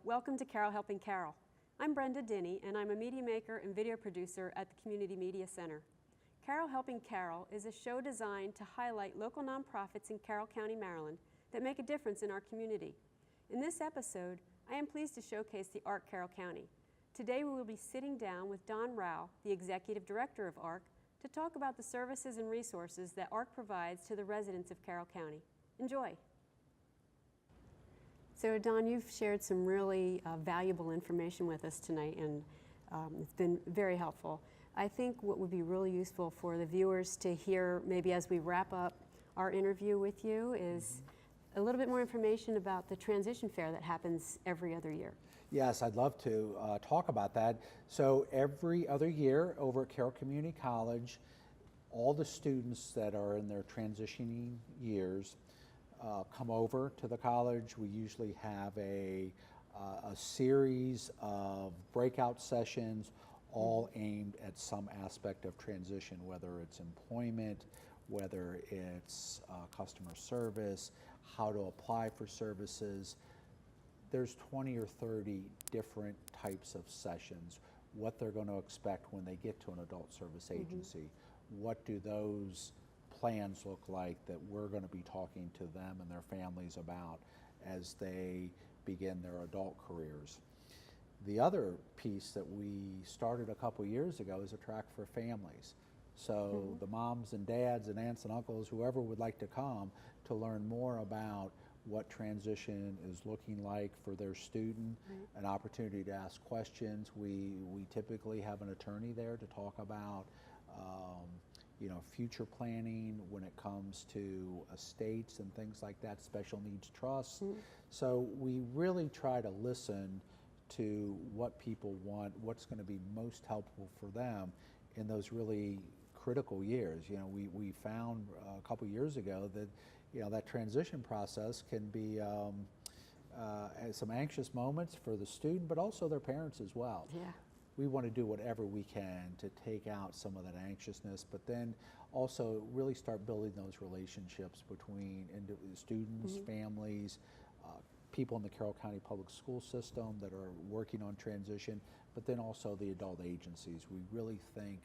Welcome to Carroll Helping Carroll. I'm Brenda Dinne, and I'm a media maker and video producer at the Community Media Center. Carroll Helping Carroll is a show designed to highlight local nonprofits in Carroll County, Maryland that make a difference in our community. In this episode, I am pleased to showcase the ARC Carroll County. Today we will be sitting down with Don Rowe, the Executive Director of ARC, to talk about the services and resources that ARC provides to the residents of Carroll County. Enjoy. So Don, you've shared some really valuable information with us tonight, and it's been very helpful. I think what would be really useful for the viewers to hear, maybe as we wrap up our interview with you, is a little bit more information about the transition fair that happens every other year. Yes, I'd love to talk about that. So every other year over at Carroll Community College, all the students that are in their transitioning years come over to the college. We usually have a series of breakout sessions, all aimed at some aspect of transition, whether it's employment, whether it's customer service, how to apply for services. There's 20 or 30 different types of sessions, what they're going to expect when they get to an adult service agency. What do those plans look like that we're going to be talking to them and their families about as they begin their adult careers. The other piece that we started a couple years ago is a track for families. So the moms and dads and aunts and uncles, whoever would like to come to learn more about what transition is looking like for their student, an opportunity to ask questions. We typically have an attorney there to talk about future planning when it comes to estates and things like that, special needs trusts. So we really try to listen to what people want, what's going to be most helpful for them in those really critical years. We found a couple years ago that that transition process can be some anxious moments for the student, but also their parents as well. Yeah. We want to do whatever we can to take out some of that anxiousness, but then also really start building those relationships between students, families, people in the Carroll County Public School System that are working on transition, but then also the adult agencies. We really think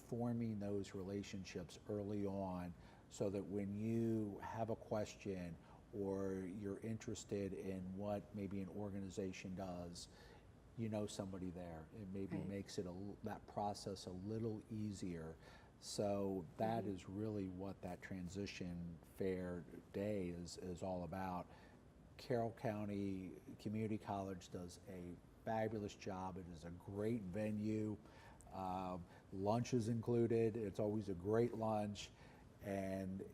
forming those relationships early on so that when you have a question or you're interested in what maybe an organization does, you know somebody there. It maybe makes it that process a little easier. So that is really what that transition fair day is all about. Carroll County Community College does a fabulous job. It is a great venue. Lunch is included. It's always a great lunch, and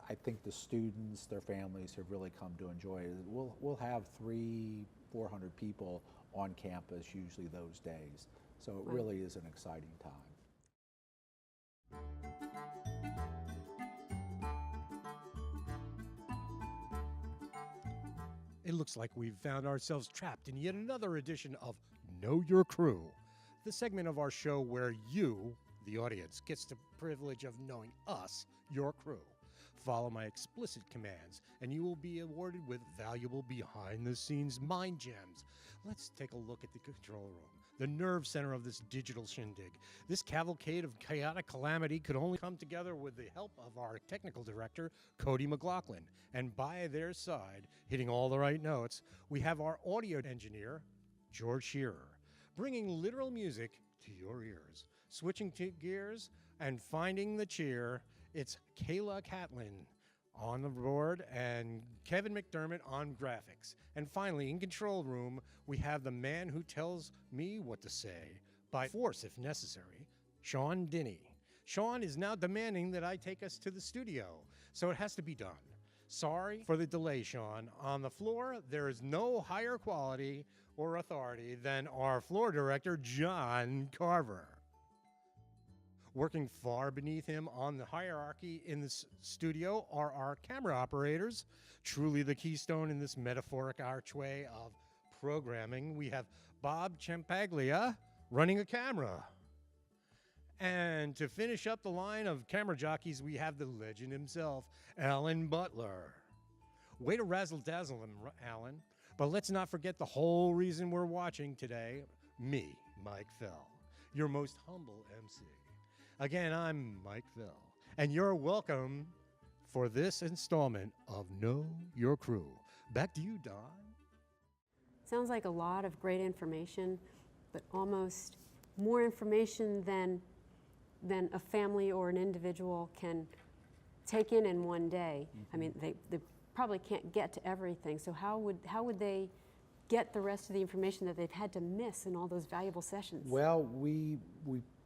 I think the students, their families have really come to enjoy it. We'll have 300-400 people on campus usually those days, so it really is an exciting time. It looks like we've found ourselves trapped in yet another edition of Know Your Crew, the segment of our show where you, the audience, gets the privilege of knowing us, your crew. Follow my explicit commands, and you will be awarded with valuable behind-the-scenes mind gems. Let's take a look at the control room, the nerve center of this digital shindig. This cavalcade of chaotic calamity could only come together with the help of our technical director, Cody McLaughlin. And by their side, hitting all the right notes, we have our audio engineer, George Shearer, bringing literal music to your ears. Switching gears and finding the cheer, it's Kayla Catlin on the board and Kevin McDermott on graphics. And finally, in control room, we have the man who tells me what to say, by force if necessary, Sean Dinne. Sean is now demanding that I take us to the studio, so it has to be done. Sorry for the delay, Sean. On the floor, there is no higher quality or authority than our floor director, John Carver. Working far beneath him on the hierarchy in this studio are our camera operators, truly the keystone in this metaphoric archway of programming. We have Bob Champaglia running a camera. And to finish up the line of camera jockeys, we have the legend himself, Alan Butler. Way to razzle-dazzle him, Alan. But let's not forget the whole reason we're watching today, me, Mike Fell, your most humble MC. Again, I'm Mike Fell, and you're welcome for this installment of Know Your Crew. Back to you, Don. Sounds like a lot of great information, but almost more information than a family or an individual can take in one day. I mean, they probably can't get to everything. So how would they get the rest of the information that they've had to miss in all those valuable sessions? Well, we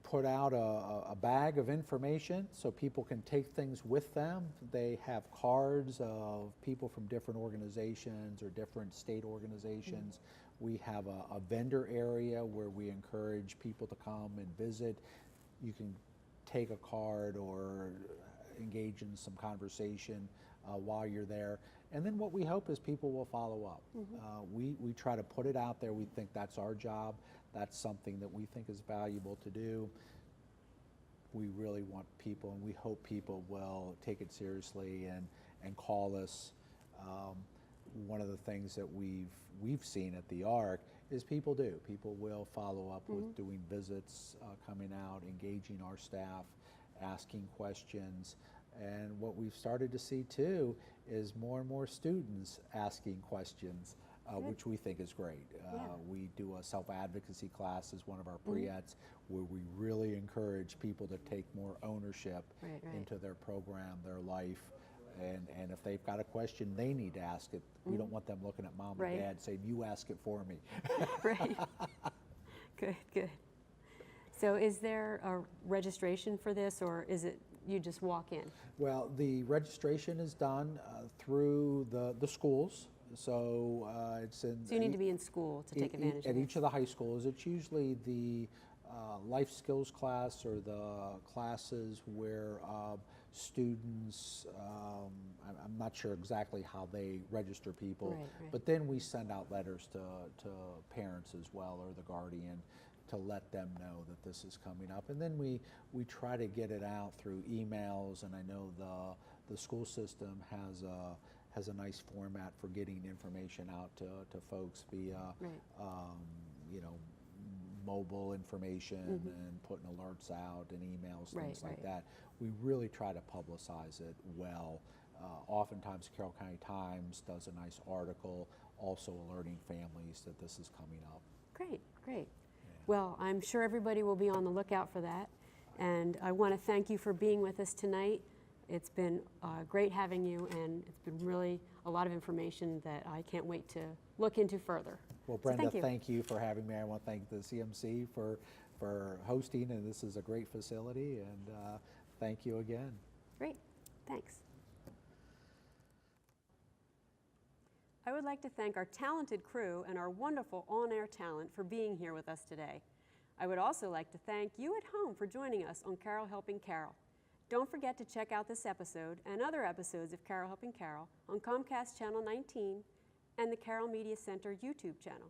put out a bag of information so people can take things with them. They have cards of people from different organizations or different state organizations. We have a vendor area where we encourage people to come and visit. You can take a card or engage in some conversation while you're there. And then what we hope is people will follow up. We try to put it out there. We think that's our job. That's something that we think is valuable to do. We really want people, and we hope people will take it seriously and call us. One of the things that we've seen at the ARC is people do. People will follow up with doing visits, coming out, engaging our staff, asking questions. And what we've started to see too is more and more students asking questions, which we think is great. We do a self-advocacy class as one of our pre-eds where we really encourage people to take more ownership into their program, their life. And if they've got a question, they need to ask it. We don't want them looking at mom and dad saying, you ask it for me. Right. Good. So is there a registration for this, or is it you just walk in? Well, the registration is done through the schools. So it's in. So you need to be in school to take advantage of it. At each of the high schools. It's usually the life skills class or the classes where students, I'm not sure exactly how they register people, but then we send out letters to parents as well, or the guardian, to let them know that this is coming up. And then we try to get it out through emails, and I know the school system has a nice format for getting information out to folks via mobile information and putting alerts out and emails, things like that. We really try to publicize it well. Oftentimes Carroll County Times does a nice article also alerting families that this is coming up. Great. Well, I'm sure everybody will be on the lookout for that. And I want to thank you for being with us tonight. It's been great having you, and it's been really a lot of information that I can't wait to look into further. Well, Brenda, so thank you for having me. I want to thank the CMC for hosting, and this is a great facility, and thank you again. Great, thanks. I would like to thank our talented crew and our wonderful on-air talent for being here with us today. I would also like to thank you at home for joining us on Carroll Helping Carroll. Don't forget to check out this episode and other episodes of Carroll Helping Carroll on Comcast Channel 19 and the Carroll Media Center YouTube channel.